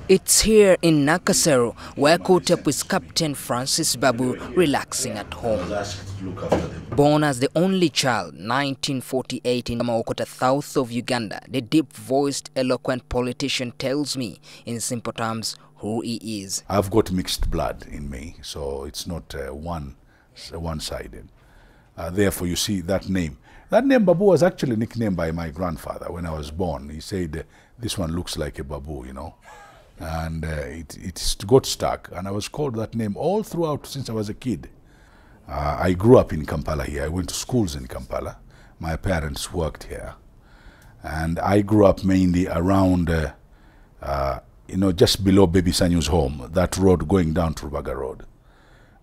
It's here in Nakasero where I caught up with Captain Francis Babu relaxing at home. Born as the only child, 1948 in Maokota, south of Uganda, the deep-voiced, eloquent politician tells me in simple terms who he is. I've got mixed blood in me, so it's not one-sided. Therefore, you see that name. That name Babu was actually nicknamed by my grandfather when I was born. He said, this one looks like a Babu, you know. And it got stuck, and I was called that name all throughout since I was a kid. I grew up in Kampala here. I went to schools in Kampala. My parents worked here. And I grew up mainly around, just below Baby Sanyu's home, that road going down to Rubaga Road.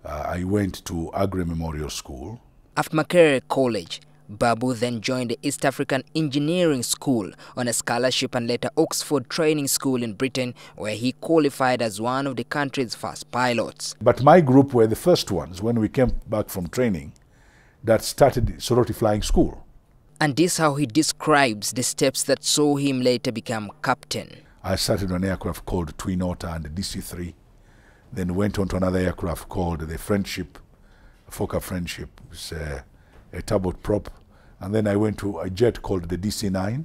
I went to Agri Memorial School. After Makerere College, Babu then joined the East African Engineering School on a scholarship and later Oxford Training School in Britain, where he qualified as one of the country's first pilots. But my group were the first ones when we came back from training that started Soroti Flying School. And this is how he describes the steps that saw him later become captain. I started on an aircraft called Twin Otter and the DC-3, then went on to another aircraft called the Friendship, Fokker Friendship. It's a tugboat prop, and then I went to a jet called the DC-9,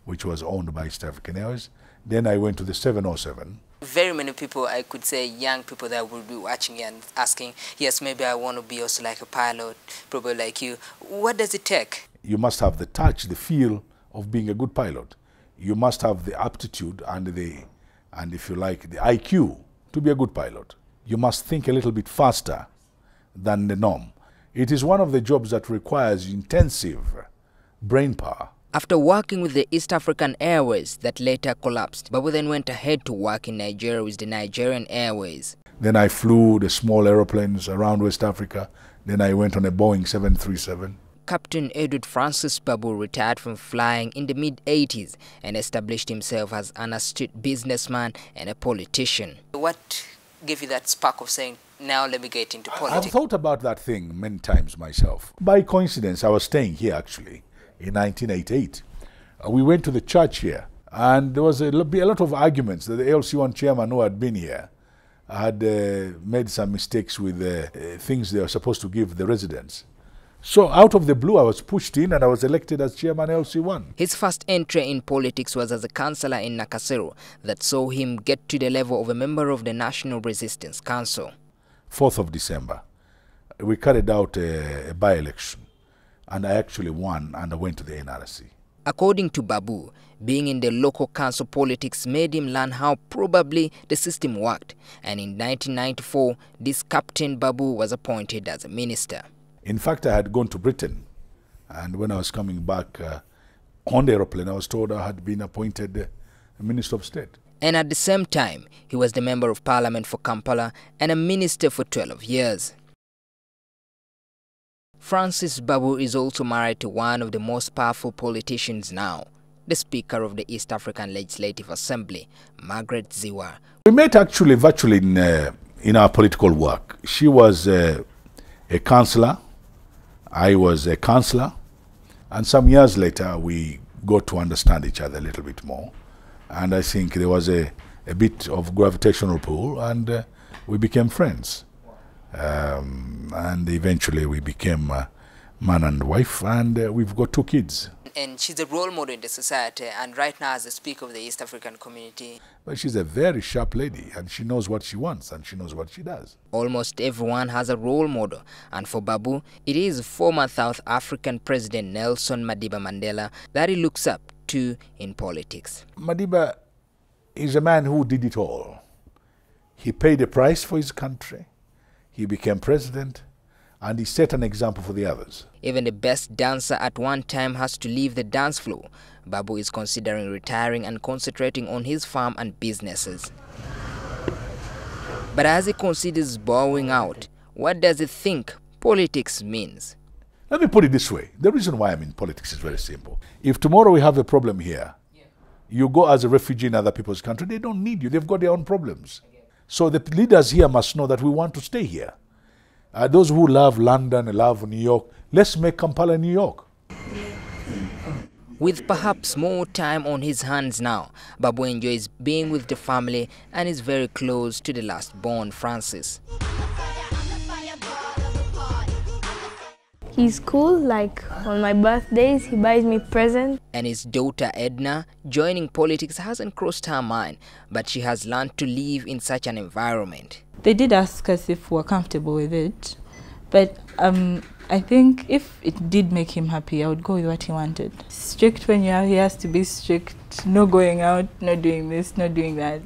which was owned by East African Airways. Then I went to the 707. Very many people, I could say young people that will be watching and asking, yes, maybe I want to be also like a pilot, probably like you. What does it take? You must have the touch, the feel of being a good pilot. You must have the aptitude and if you like, the IQ to be a good pilot. You must think a little bit faster than the norm. It is one of the jobs that requires intensive brain power. After working with the East African Airways that later collapsed, Babu then went ahead to work in Nigeria with the Nigerian Airways. Then I flew the small aeroplanes around West Africa. Then I went on a Boeing 737. Captain Edward Francis Babu retired from flying in the mid-80s and established himself as an astute businessman and a politician. What gave you that spark of saying, now let me get into politics? I've thought about that thing many times myself. By coincidence, I was staying here actually in 1988. We went to the church here, and there was a lot of arguments that the LC1 chairman who had been here had made some mistakes with things they were supposed to give the residents. So out of the blue, I was pushed in and I was elected as chairman LC1. His first entry in politics was as a councillor in Nakasero that saw him get to the level of a member of the National Resistance Council. 4th of December, we carried out a by-election, and I actually won, and I went to the NRC. According to Babu, being in the local council politics made him learn how probably the system worked, and in 1994, this Captain Babu was appointed as a minister. In fact, I had gone to Britain, and when I was coming back on the aeroplane, I was told I had been appointed Minister of State. And at the same time, he was the Member of Parliament for Kampala and a minister for 12 years. Francis Babu is also married to one of the most powerful politicians now, the Speaker of the East African Legislative Assembly, Margaret Ziwa. We met actually virtually in our political work. She was a councillor, I was a councillor, and some years later we got to understand each other a little bit more. And I think there was a bit of gravitational pull, and we became friends. And eventually we became man and wife, and we've got 2 kids. And she's a role model in the society, and right now as the Speaker of the East African community. But she's a very sharp lady, and she knows what she wants, and she knows what she does. Almost everyone has a role model, and for Babu, it is former South African President Nelson Madiba Mandela that he looks up to in politics. Madiba is a man who did it all. He paid a price for his country, he became president, and he set an example for the others. Even the best dancer at one time has to leave the dance floor. Babu is considering retiring and concentrating on his farm and businesses. But as he considers bowing out, what does he think politics means? Let me put it this way. The reason why I'm in politics is very simple. If tomorrow we have a problem here, you go as a refugee in other people's country, they don't need you. They've got their own problems. So the leaders here must know that we want to stay here. Those who love London, love New York, let's make Kampala New York. With perhaps more time on his hands now, Babu enjoys being with the family and is very close to the last born, Francis. He's cool, like on my birthdays, he buys me presents. And his daughter Edna, joining politics hasn't crossed her mind, but she has learned to live in such an environment. They did ask us if we were comfortable with it, but I think if it did make him happy, I would go with what he wanted. Strict when he has to be strict, no going out, no doing this, no doing that.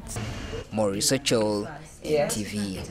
Maurice Ochol, TV.